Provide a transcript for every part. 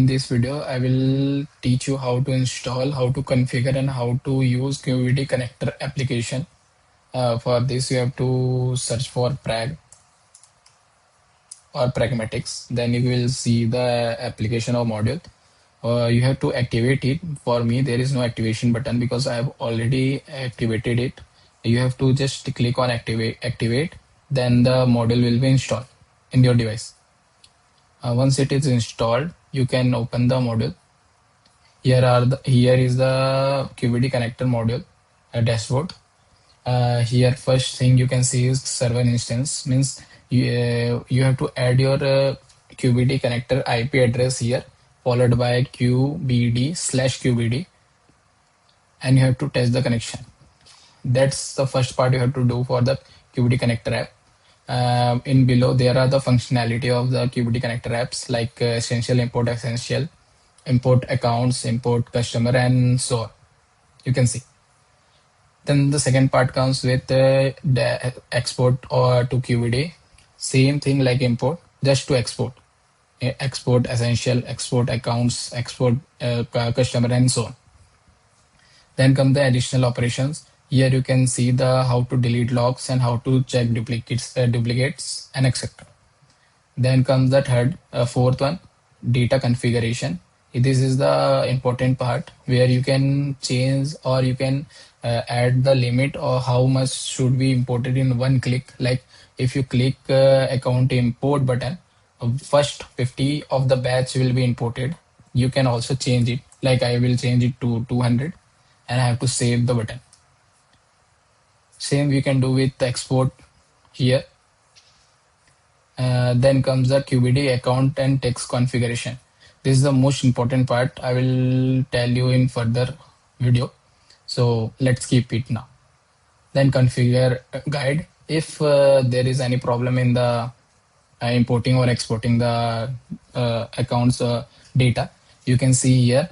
this video, I will teach you how to install, how to configure, and how to use QVD connector application. For this, you have to search for Prag or Pragmatics. Then you will see the application or module. You have to activate it. For me, there is no activation button because I have already activated it. You have to just click on activate. Then the module will be installed in your device. Once it is installed, you can open the module. Here is the QVD connector module dashboard. Here first thing you can see is server instance, means you have to add your QVD connector IP address here, followed by QBD/QVD, and you have to test the connection. That's the first part you have to do for the QVD connector app. In below there are the functionality of the QVD connector apps like essential, import accounts, import customer, and so on. You can see. Then the second part comes with the export or to QVD. Same thing like import, just to export. Export essential, export accounts, export customer, and so on. Then come the additional operations. Here you can see the how to delete logs and how to check duplicates and etc. Then comes the fourth one, data configuration. This is the important part where you can change or you can add the limit or how much should be imported in one click. Like if you click account import button, first 50 of the batch will be imported. You can also change it. Like I will change it to 200 and I have to save the button. Same we can do with export here. Then comes the QVD account and text configuration. This is the most important part. I will tell you in further video. So let's keep it now. Then configure guide. If there is any problem in the importing or exporting the accounts data, you can see here.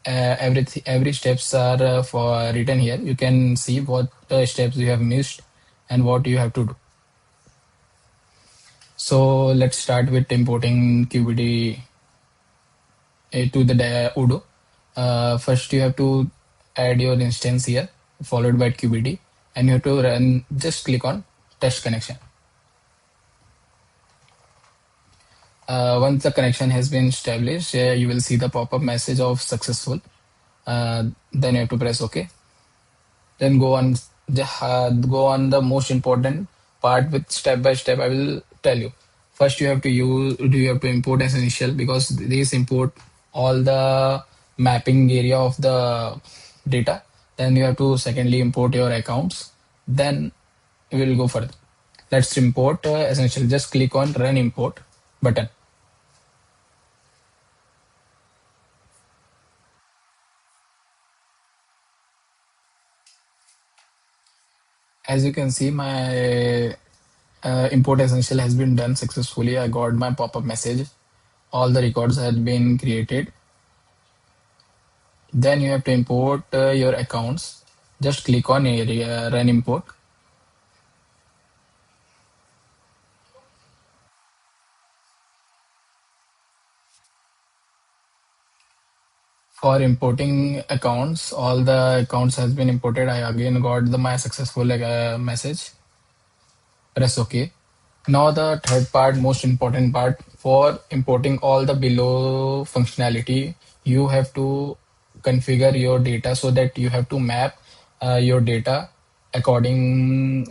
Every steps are for written here. You can see what steps you have missed and what you have to do. So let's start with importing QVD to the Odoo. First you have to add your instance here, followed by QVD, and you have to run. Just click on test connection. Once the connection has been established, you will see the pop-up message of successful. Then you have to press OK. Then go on the most important part with step by step. I will tell you. First, you have to import essential, because these import all the mapping area of the data. Then you have to secondly import your accounts. Then we will go further. Let's import essential. Just click on run import button. As you can see, my import essential has been done successfully. I got my pop-up message. All the records have been created. Then you have to import your accounts. Just click on run import. For importing accounts, all the accounts has been imported. I again got my successful message. Press OK. Now the third part, most important part, for importing all the below functionality, you have to configure your data so that you have to map your data accordingly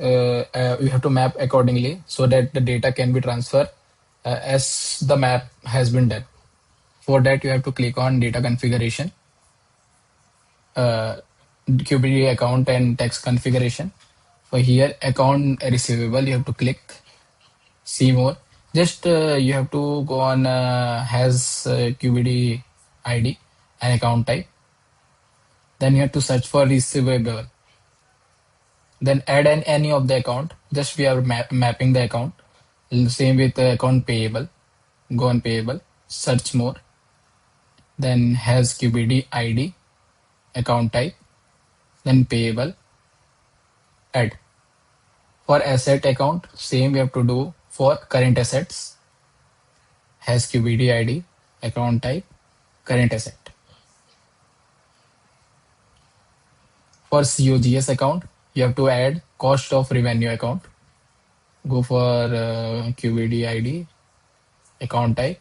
so that the data can be transferred as the map has been done. For that, you have to click on data configuration, QVD account and text configuration. For here, account receivable, you have to click see more. Just you have to go on has QVD ID and account type. Then you have to search for receivable. Then add any of the account. Just we are mapping the account. Same with account payable. Go on payable, search more. Then has QVD ID, account type, then payable, add. For asset account, same we have to do for current assets, has QVD ID, account type, current asset. For COGS account, you have to add cost of revenue account. Go for QBD ID, account type,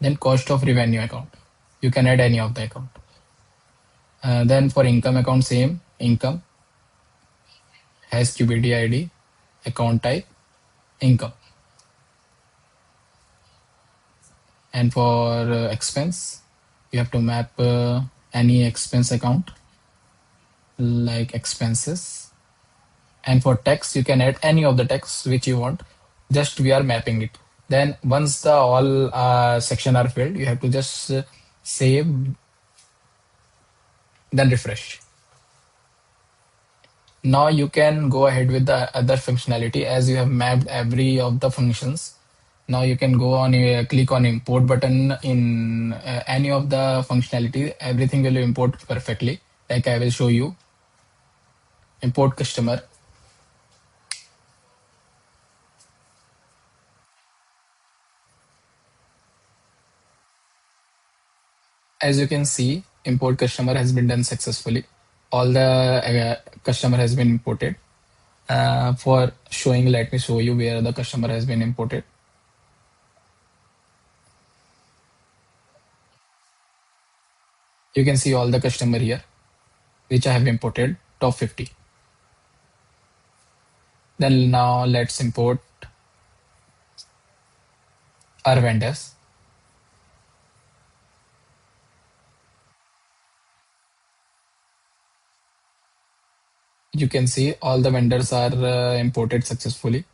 then cost of revenue account. You can add any of the account. Then for income account, same income has QBD ID, account type, income. And for expense, you have to map any expense account like expenses. And for text, you can add any of the text which you want. Just we are mapping it. Then once the all section are filled, you have to just save, then refresh. Now you can go ahead with the other functionality as you have mapped every of the functions. Now you can go on, click on import button in any of the functionality. Everything will import perfectly. Like I will show you. Import customer. As you can see, import customer has been done successfully. All the customer has been imported. For showing, let me show you where the customer has been imported. You can see all the customer here, which I have imported, top 50. Then now let's import our vendors. You can see all the vendors are imported successfully.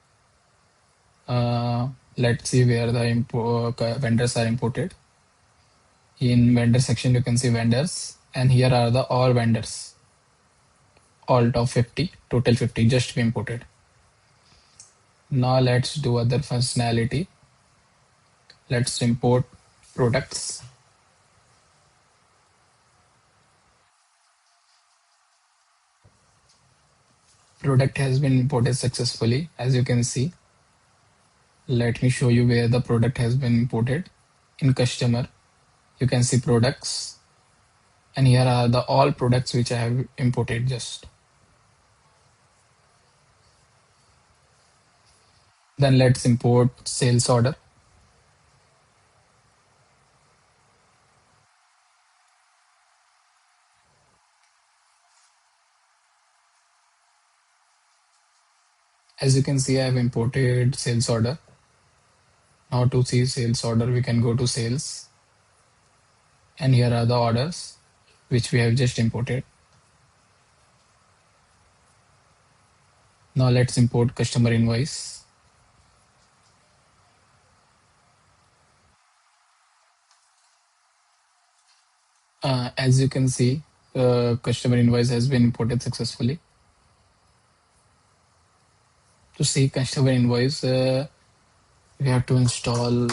Let's see where the vendors are imported. In vendor section, you can see vendors, and here are the all vendors. All top 50, total 50 just be imported. Now let's do other functionality. Let's import products. Product has been imported successfully, as you can see. Let me show you where the product has been imported. In customer, you can see products, and here are the all products which I have imported just. Then let's import sales order. As you can see, I have imported sales order. Now to see sales order, we can go to sales. And here are the orders which we have just imported. Now let's import customer invoice. As you can see, customer invoice has been imported successfully. To see customer invoice, we have to install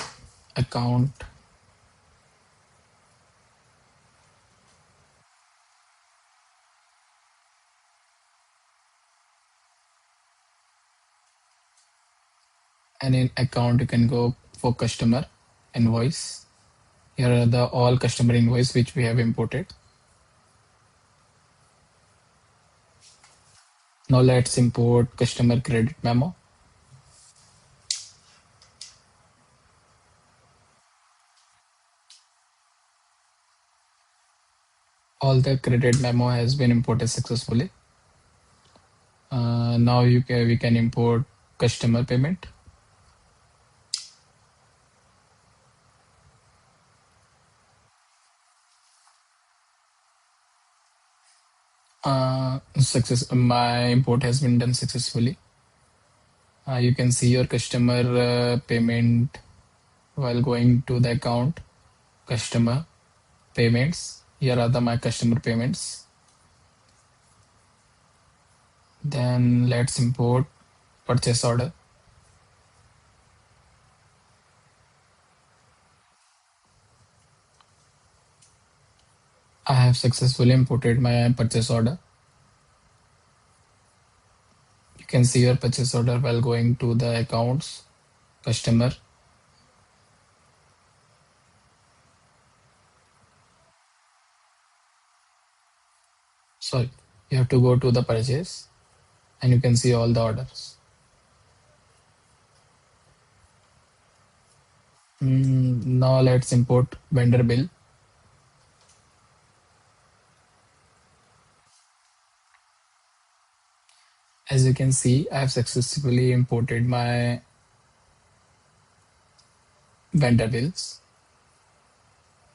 account. And in account, you can go for customer invoice. Here are the all customer invoice which we have imported. Now let's import customer credit memo. All the credit memo has been imported successfully. Now we can import customer payment. My import has been done successfully. You can see your customer payment while going to the account, customer payments. Here are my customer payments. Then let's import purchase order. I have successfully imported my purchase order. You can see your purchase order while going to the accounts, customer. sorry, you have to go to the purchase and you can see all the orders. Now let's import vendor bill. As you can see, I have successfully imported my vendor bills.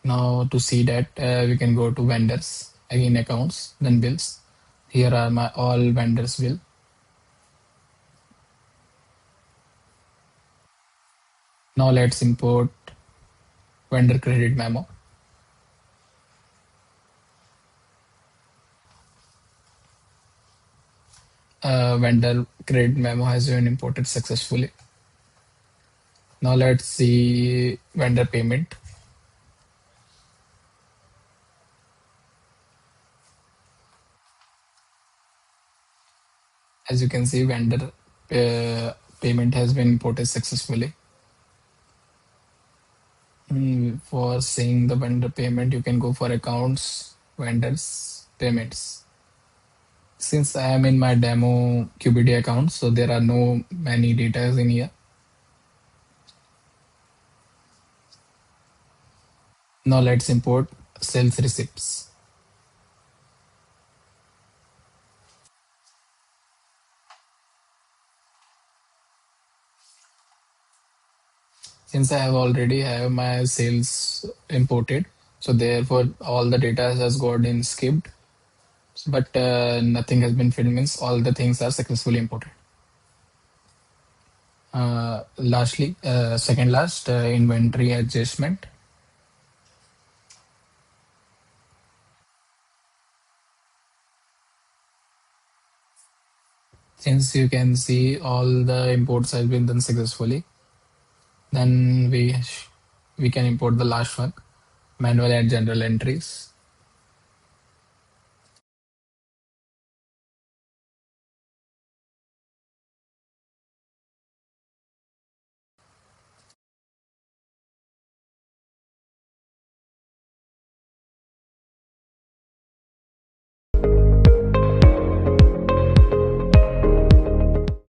Now to see that, we can go to vendors, again accounts, then bills. Here are my all vendors bill. Now let's import vendor credit memo. Vendor credit memo has been imported successfully. Now let's see vendor payment. As you can see, vendor payment has been imported successfully. For seeing the vendor payment, you can go for accounts, vendors, payments. Since I am in my demo QBD account, so there are no many data in here. Now let's import sales receipts. Since I have already have my sales imported, so therefore all the data has got in skipped, but nothing has been filled, means all the things are successfully imported. Lastly, second last, inventory adjustment. Since you can see all the imports have been done successfully, then we can import the last one, manual and general entries.